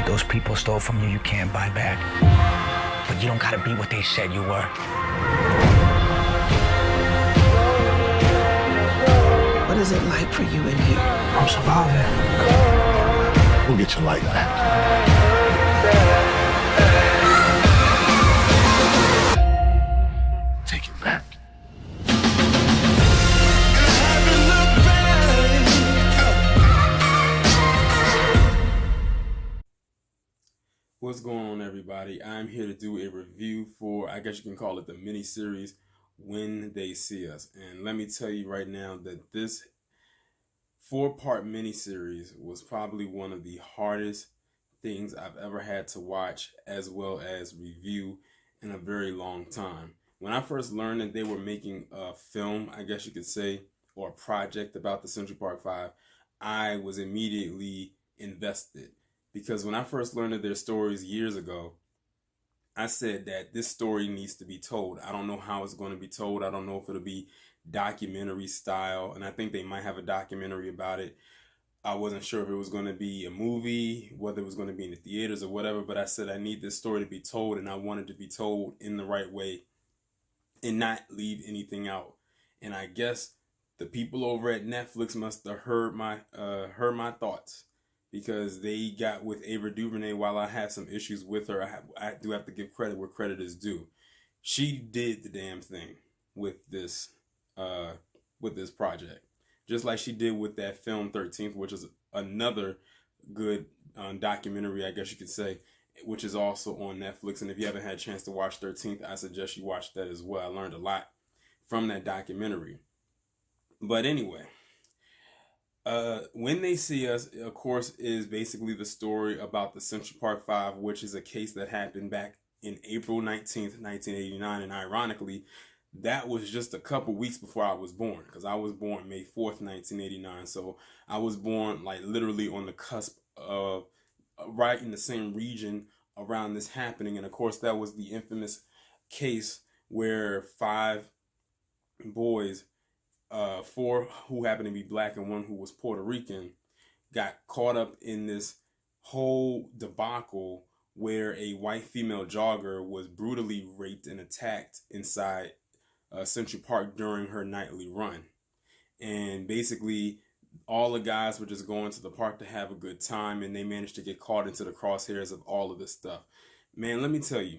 What those people stole from you, you can't buy back. But you don't gotta be what they said you were. What is it like for you in here? I'm surviving. We'll get your life back. Take it back. What's going on, everybody? I'm here to do a review for, I guess you can call it the mini-series, When They See Us. And let me tell you right now that this 4-part mini-series was probably one of the hardest things I've ever had to watch as well as review in a very long time. When I first learned that they were making a film, I guess you could say, or a project about the Central Park 5, I was immediately invested. Because when I first learned of their stories years ago, I said that this story needs to be told. I don't know how it's going to be told. I don't know if it'll be documentary style. And I think they might have a documentary about it. I wasn't sure if it was going to be a movie, whether it was going to be in the theaters or whatever. But I said I need this story to be told, and I wanted to be told in the right way and not leave anything out. And I guess the people over at Netflix must have heard my thoughts. Because they got with Ava DuVernay. While I have some issues with her, I do have to give credit where credit is due. She did the damn thing with this project, just like she did with that film 13th, which is another good documentary, I guess you could say, which is also on Netflix. And if you haven't had a chance to watch 13th, I suggest you watch that as well. I learned a lot from that documentary. But anyway. When They See Us, of course, is basically the story about the Central Park 5, which is a case that happened back in April 19th, 1989. And ironically, that was just a couple weeks before I was born, because I was born May 4th, 1989. So I was born like literally on the cusp of right in the same region around this happening. And of course, that was the infamous case where 5 boys, 4 who happened to be black and 1 who was Puerto Rican, got caught up in this whole debacle where a white female jogger was brutally raped and attacked inside Central Park during her nightly run. And basically all the guys were just going to the park to have a good time, and they managed to get caught into the crosshairs of all of this stuff. Man, let me tell you,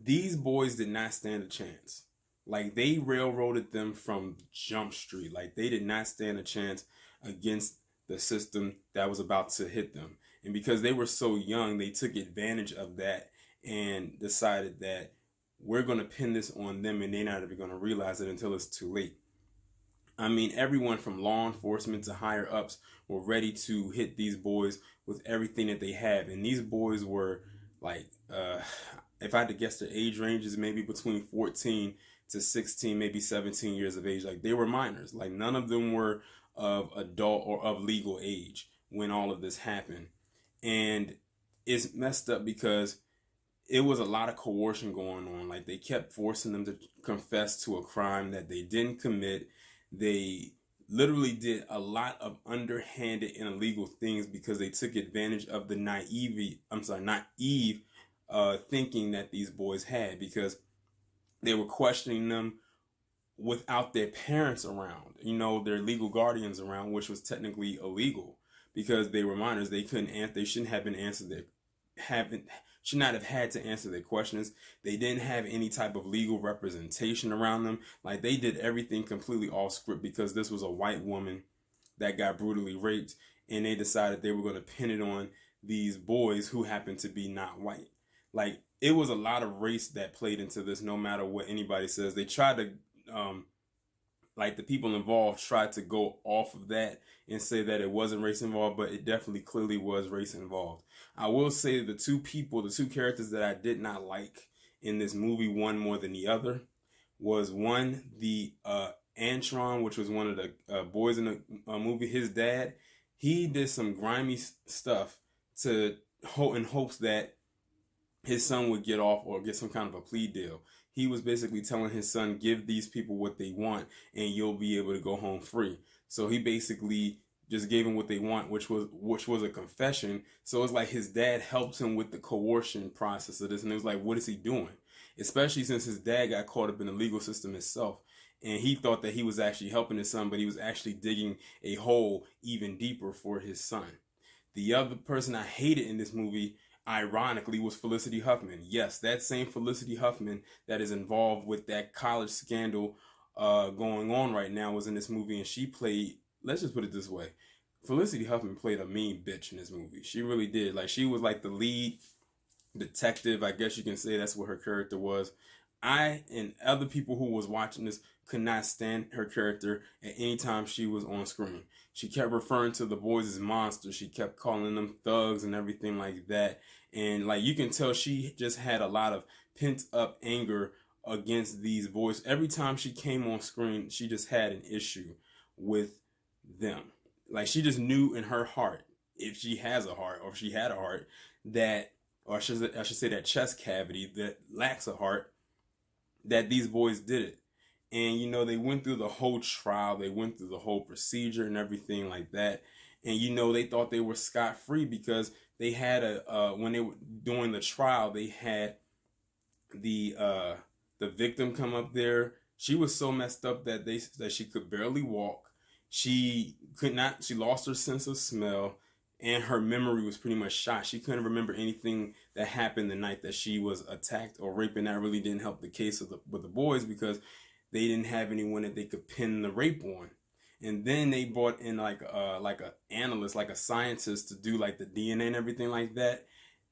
these boys did not stand a chance. Like, they railroaded them from Jump Street. Like, they did not stand a chance against the system that was about to hit them. And because they were so young, they took advantage of that and decided that we're going to pin this on them, and they're not even going to realize it until it's too late. I mean, everyone from law enforcement to higher ups were ready to hit these boys with everything that they have. And these boys were like, if I had to guess their age ranges, maybe between 14 to 16, maybe 17 years of age. Like, they were minors. Like, none of them were of adult or of legal age when all of this happened. And it's messed up because it was a lot of coercion going on. Like, they kept forcing them to confess to a crime that they didn't commit. They literally did a lot of underhanded and illegal things because they took advantage of the naive thinking that these boys had, because they were questioning them without their parents around, their legal guardians around, which was technically illegal because they were minors. They couldn't answer. They shouldn't have been should not have had to answer their questions. They didn't have any type of legal representation around them. Like, they did everything completely off script because this was a white woman that got brutally raped, and they decided they were going to pin it on these boys who happened to be not white. Like, it was a lot of race that played into this, no matter what anybody says. They tried to, the people involved tried to go off of that and say that it wasn't race involved, but it definitely clearly was race involved. I will say the two characters that I did not like in this movie, one more than the other, was one, the Antron, which was one of the boys in the movie. His dad, he did some grimy stuff in hopes that his son would get off or get some kind of a plea deal. He was basically telling his son, give these people what they want and you'll be able to go home free. So he basically just gave him what they want, which was a confession. So it's like his dad helped him with the coercion process of this, and it was like, what is he doing? Especially since his dad got caught up in the legal system himself, and he thought that he was actually helping his son, but he was actually digging a hole even deeper for his son. The other person I hated in this movie, ironically, was Felicity Huffman. Yes, that same Felicity Huffman that is involved with that college scandal going on right now was in this movie, and she played, let's just put it this way, Felicity Huffman played a mean bitch in this movie. She really did. Like, she was like the lead detective, I guess you can say that's what her character was. I and other people who was watching this could not stand her character at any time she was on screen. She kept referring to the boys as monsters. She kept calling them thugs and everything like that. And like, you can tell she just had a lot of pent up anger against these boys. Every time she came on screen, she just had an issue with them. Like, she just knew in her heart, if she has a heart, or if she had a heart, that, or I should say that chest cavity that lacks a heart, that these boys did it. And, you know, they went through the whole trial. They went through the whole procedure and everything like that. And, you know, they thought they were scot-free because they had when they were doing the trial, they had the victim come up there. She was so messed up that she could barely walk. She lost her sense of smell, and her memory was pretty much shot. She couldn't remember anything that happened the night that she was attacked or raped, and that really didn't help the case with the boys because they didn't have anyone that they could pin the rape on. And then they brought in like a analyst, like a scientist, to do like the DNA and everything like that.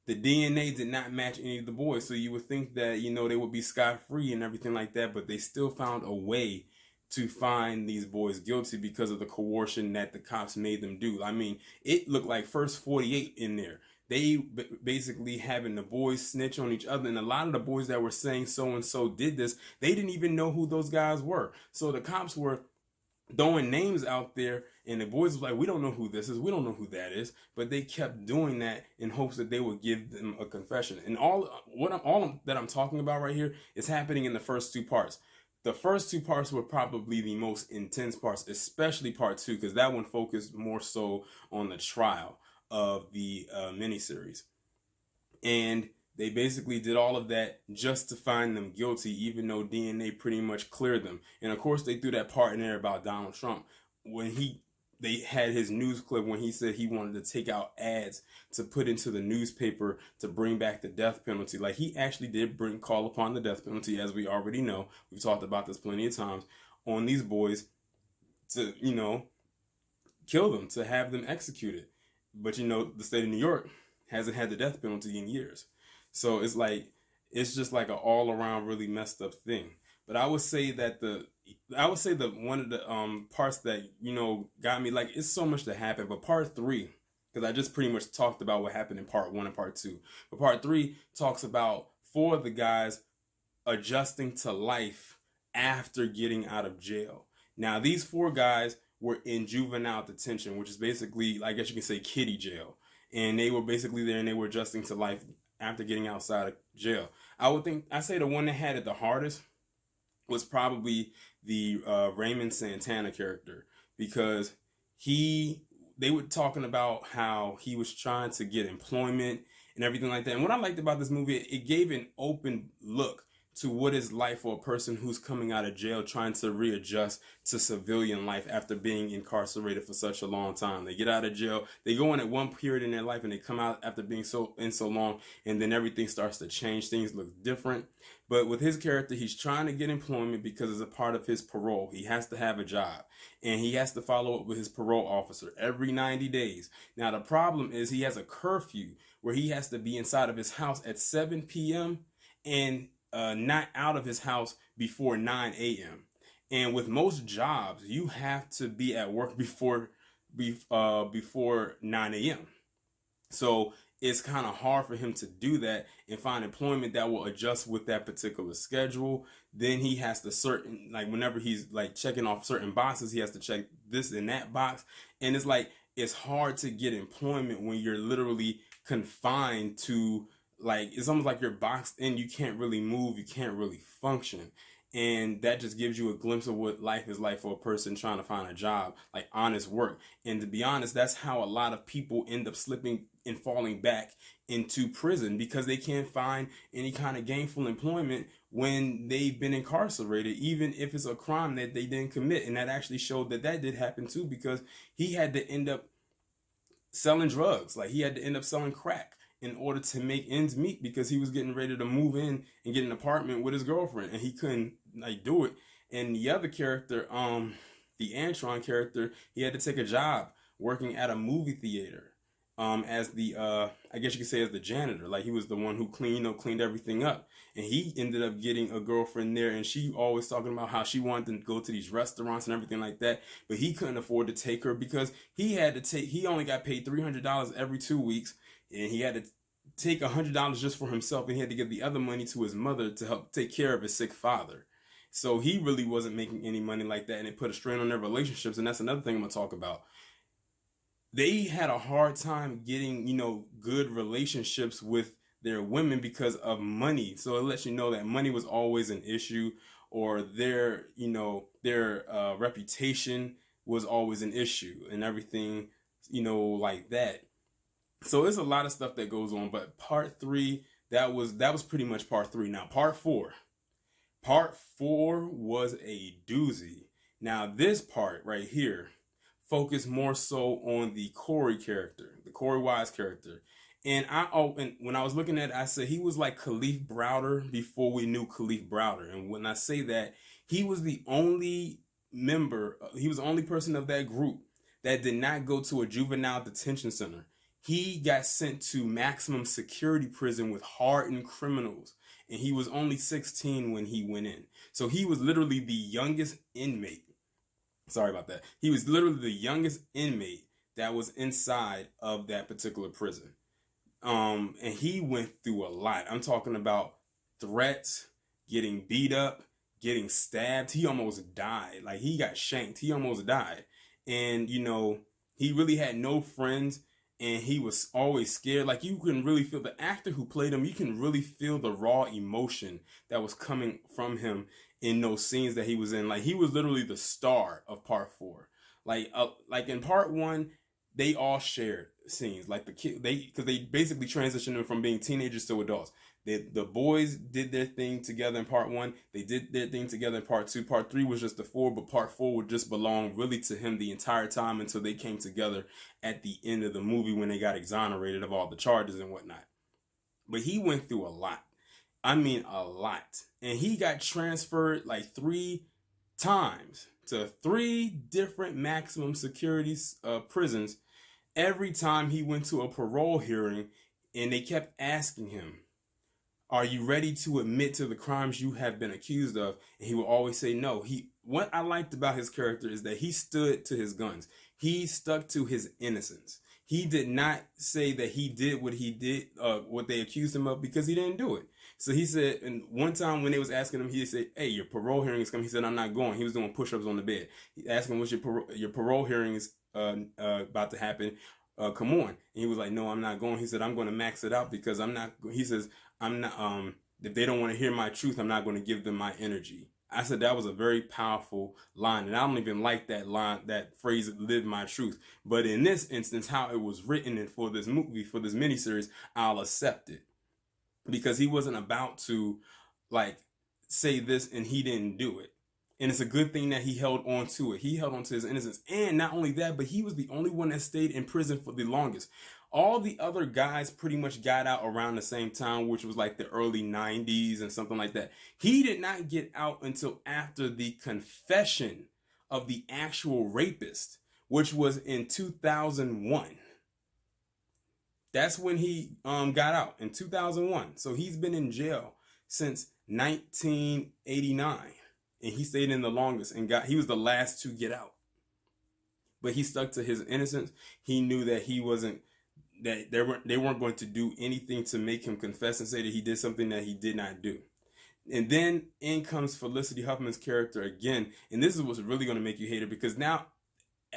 The DNA did not match any of the boys, so you would think that, you know, they would be scot-free and everything like that, but they still found a way to find these boys guilty because of the coercion that the cops made them do. I mean, it looked like first 48 in there. They basically having the boys snitch on each other, and a lot of the boys that were saying so-and-so did this, they didn't even know who those guys were. So the cops were throwing names out there, and the boys was like, we don't know who this is, we don't know who that is, but they kept doing that in hopes that they would give them a confession. And all that I'm talking about right here is happening in the first two parts. The first two parts were probably the most intense parts, especially part two, because that one focused more so on the trial of the miniseries. And they basically did all of that just to find them guilty, even though DNA pretty much cleared them. And of course, they threw that part in there about Donald Trump when they had his news clip when he said he wanted to take out ads to put into the newspaper to bring back the death penalty. Like, he actually did call upon the death penalty, as we already know. We've talked about this plenty of times, on these boys to, you know, kill them, to have them executed. But, you know, the state of New York hasn't had the death penalty in years. So it's like, it's just like an all around really messed up thing. But I would say that one of the parts that, you know, got me, like, it's so much that happened, but part 3, because I just pretty much talked about what happened in part 1 and part 2. But part 3 talks about 4 of the guys adjusting to life after getting out of jail. Now, these 4 guys were in juvenile detention, which is basically, I guess you can say, kiddie jail. And they were basically there and they were adjusting to life after getting outside of jail. I say the one that had it the hardest was probably the Raymond Santana character, because they were talking about how he was trying to get employment and everything like that. And what I liked about this movie, it gave an open look to what is life for a person who's coming out of jail trying to readjust to civilian life after being incarcerated for such a long time. They get out of jail, they go in at one period in their life, and they come out after being so long, and then everything starts to change. Things look different. But with his character, he's trying to get employment because it's a part of his parole. He has to have a job, and he has to follow up with his parole officer every 90 days. Now, the problem is he has a curfew where he has to be inside of his house at 7 p.m. and not out of his house before 9 a.m. And with most jobs, you have to be at work before 9 a.m. So it's kind of hard for him to do that and find employment that will adjust with that particular schedule. Then he has to whenever he's like checking off certain boxes, he has to check this and that box. And it's like, it's hard to get employment when you're literally confined to, like, it's almost like you're boxed in. You can't really move. You can't really function. And that just gives you a glimpse of what life is like for a person trying to find a job, like honest work. And to be honest, that's how a lot of people end up slipping and falling back into prison, because they can't find any kind of gainful employment when they've been incarcerated, even if it's a crime that they didn't commit. And that actually showed that did happen too, because he had to end up selling drugs. Like, he had to end up selling crack in order to make ends meet, because he was getting ready to move in and get an apartment with his girlfriend, and he couldn't like do it. And the other character, the Antron character, he had to take a job working at a movie theater, as the I guess you could say as the janitor. Like, he was the one who cleaned everything up, and he ended up getting a girlfriend there, and she always talking about how she wanted to go to these restaurants and everything like that, but he couldn't afford to take her because he only got paid $300 every 2 weeks, and he had to take $100 just for himself, and he had to give the other money to his mother to help take care of his sick father. So he really wasn't making any money like that, and it put a strain on their relationships. And that's another thing I'm gonna talk about. They had a hard time getting, good relationships with their women because of money. So it lets you know that money was always an issue, or their reputation was always an issue, and everything, like that. So there's a lot of stuff that goes on, but part 3, that was pretty much part 3. Now part 4 was a doozy. Now this part right here focused more so on the Corey character, the Corey Wise character. And when I was looking at it, I said he was like Khalif Browder before we knew Khalif Browder. And when I say that, he was the only person of that group that did not go to a juvenile detention center. He got sent to maximum security prison with hardened criminals, and he was only 16 when he went in. So he was literally the youngest inmate. Sorry about that. He was literally the youngest inmate that was inside of that particular prison. And he went through a lot. I'm talking about threats, getting beat up, getting stabbed. He almost died. Like, he got shanked. He almost died. And, he really had no friends. And he was always scared. Like, you can really feel the actor who played him. You can really feel the raw emotion that was coming from him in those scenes that he was in. Like, he was literally the star of part 4. Like in part 1, they all shared scenes. Like, because they basically transitioned them from being teenagers to adults. The boys did their thing together in part 1. They did their thing together in part 2. Part 3 was just the 4, but part 4 would just belong really to him the entire time until they came together at the end of the movie when they got exonerated of all the charges and whatnot. But he went through a lot. I mean, a lot. And he got transferred like 3 times to 3 different maximum security prisons. Every time he went to a parole hearing, and they kept asking him, "Are you ready to admit to the crimes you have been accused of?" And he would always say no. What I liked about his character is that he stood to his guns. He stuck to his innocence. He did not say that he did what he did, what they accused him of, because he didn't do it. So he said, and one time when they was asking him, he said, "Hey, your parole hearing is coming." He said, "I'm not going." He was doing push-ups on the bed. He asked him, "What's your parole hearing is about to happen? Come on." And he was like, "No, I'm not going." He said, "I'm going to max it out because I'm not." He says, "I'm not. If they don't want to hear my truth, I'm not going to give them my energy." I said that was a very powerful line, and I don't even like that line, that phrase, "live my truth." But in this instance, how it was written and for this movie, for this miniseries, I'll accept it, because he wasn't about to like say this and he didn't do it. And it's a good thing that he held on to it. He held on to his innocence. And not only that, but he was the only one that stayed in prison for the longest. All the other guys pretty much got out around the same time, which was like the early 90s and something like that. He did not get out until after the confession of the actual rapist, which was in 2001. That's when he got out, in 2001. So he's been in jail since 1989. And he stayed in the longest, and he was the last to get out. But he stuck to his innocence. He knew that he wasn't, that they weren't going to do anything to make him confess and say that he did something that he did not do. And then in comes Felicity Huffman's character again. And this is what's really going to make you hate her, because now,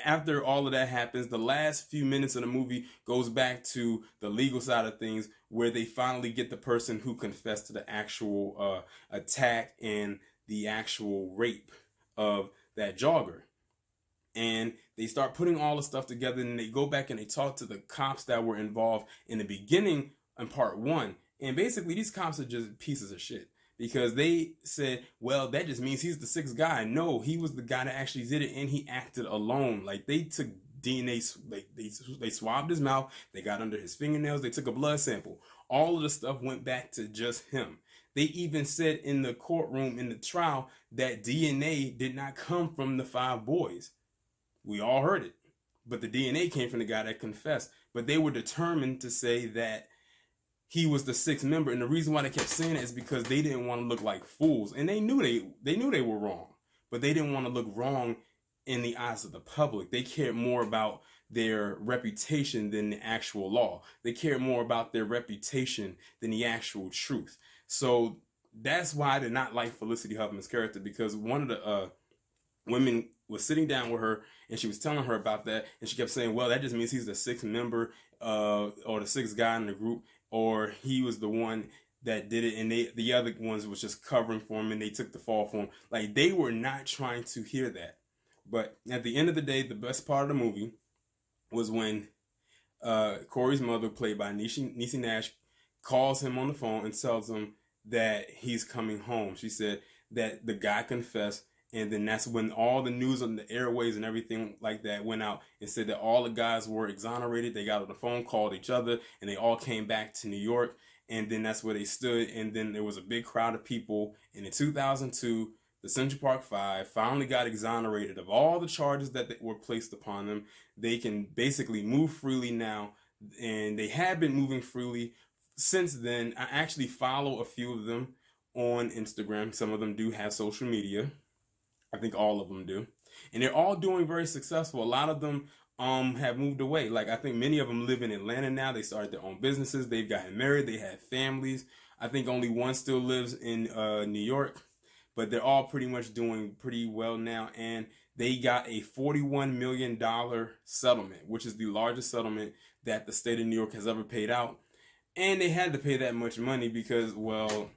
after all of that happens, the last few minutes of the movie goes back to the legal side of things, where they finally get the person who confessed to the actual attack, and the actual rape of that jogger. And they start putting all the stuff together, and they go back and they talk to the cops that were involved in the beginning in part one. And basically these cops are just pieces of shit, because they said, well, that just means he's the sixth guy. No, he was the guy that actually did it, and he acted alone. Like, they took DNA, they swabbed his mouth, they got under his fingernails, they took a blood sample. All of the stuff went back to just him. They even said in the courtroom, in the trial, that DNA did not come from the 5 boys. We all heard it, but the DNA came from the guy that confessed. But they were determined to say that he was the 6th member, and the reason why they kept saying it is because they didn't want to look like fools, and they knew they were wrong, but they didn't want to look wrong in the eyes of the public. They cared more about their reputation than the actual law. They cared more about their reputation than the actual truth. So that's why I did not like Felicity Huffman's character, because one of the women was sitting down with her, and she was telling her about that, and she kept saying, well, that just means he's the 6th member, or the 6th guy in the group, or he was the one that did it, and the other ones was just covering for him, and they took the fall for him. Like, they were not trying to hear that. But at the end of the day, the best part of the movie was when Corey's mother, played by Niecy Nash, calls him on the phone and tells him that he's coming home. She said that the guy confessed, and then that's when all the news on the airways and everything like that went out and said that all the guys were exonerated. They got on the phone, called each other, and they all came back to New York. And then that's where they stood. And then there was a big crowd of people. And in 2002, the Central Park 5 finally got exonerated of all the charges that were placed upon them. They can basically move freely now, and they have been moving freely since then. I actually follow a few of them on Instagram. Some of them do have social media. I think all of them do. And they're all doing very successful. A lot of them have moved away. Like, I think many of them live in Atlanta now. They started their own businesses. They've gotten married. They have families. I think only one still lives in New York. But they're all pretty much doing pretty well now. And they got a $41 million settlement, which is the largest settlement that the state of New York has ever paid out. And they had to pay that much money because, well,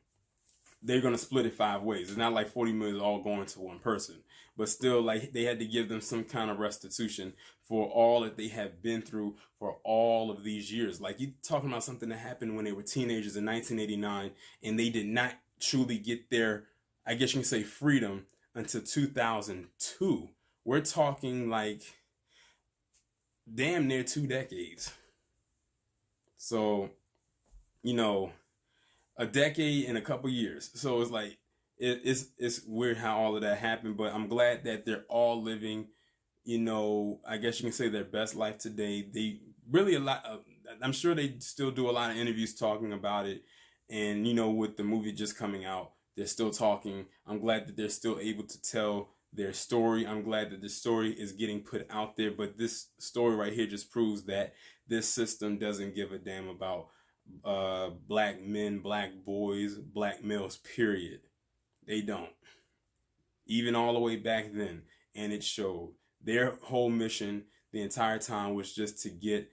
they're going to split it 5 ways. It's not like 40 million is all going to one person. But still, like, they had to give them some kind of restitution for all that they have been through for all of these years. Like, you talking about something that happened when they were teenagers in 1989, and they did not truly get their, I guess you can say, freedom until 2002. We're talking like damn near 2 decades. So, you know, a decade and a couple years. So it's like, it's weird how all of that happened, but I'm glad that they're all living, you know, I guess you can say their best life today. They really I'm sure they still do a lot of interviews talking about it. And, you know, with the movie just coming out, they're still talking. I'm glad that they're still able to tell their story. I'm glad that the story is getting put out there. But this story right here just proves that this system doesn't give a damn about black men, black boys, black males, period. They don't. Even all the way back then. And it showed. Their whole mission the entire time was just to get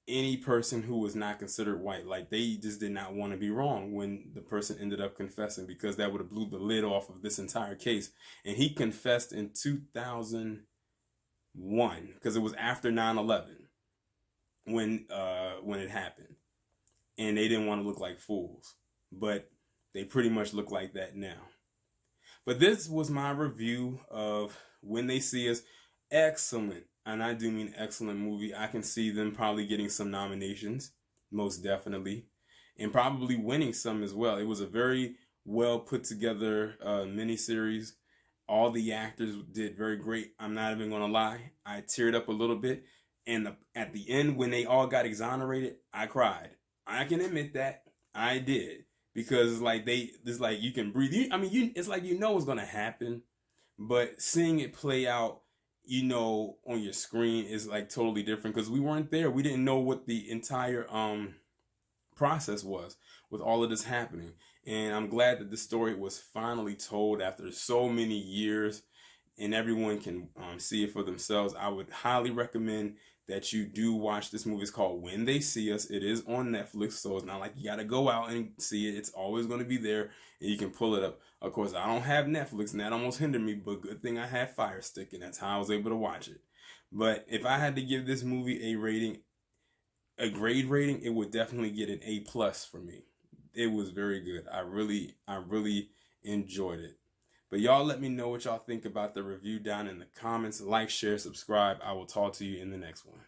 any person who was not considered white. Like, they just did not want to be wrong when the person ended up confessing, because that would have blew the lid off of this entire case. And he confessed in 2001, because it was after 9/11 when it happened. And they didn't want to look like fools, but they pretty much look like that now. But this was my review of When They See Us. Excellent, and I do mean excellent movie. I can see them probably getting some nominations, most definitely, and probably winning some as well. It was a very well put together miniseries. All the actors did very great. I'm not even gonna lie, I teared up a little bit, and at the end when they all got exonerated, I cried. I can admit that I did, because it's like you can breathe. It's like you know what's gonna happen, but seeing it play out, you know, on your screen is like totally different, because we weren't there. We didn't know what the entire process was with all of this happening. And I'm glad that this story was finally told after so many years, and everyone can see it for themselves. I would highly recommend that you do watch this movie. It's called When They See Us. It is on Netflix, so it's not like you got to go out and see it. It's always going to be there, and you can pull it up. Of course, I don't have Netflix, and that almost hindered me, but good thing I have Fire Stick, and that's how I was able to watch it. But if I had to give this movie a rating, a grade rating, it would definitely get an A+ for me. It was very good. I really enjoyed it. But y'all let me know what y'all think about the review down in the comments. Like, share, subscribe. I will talk to you in the next one.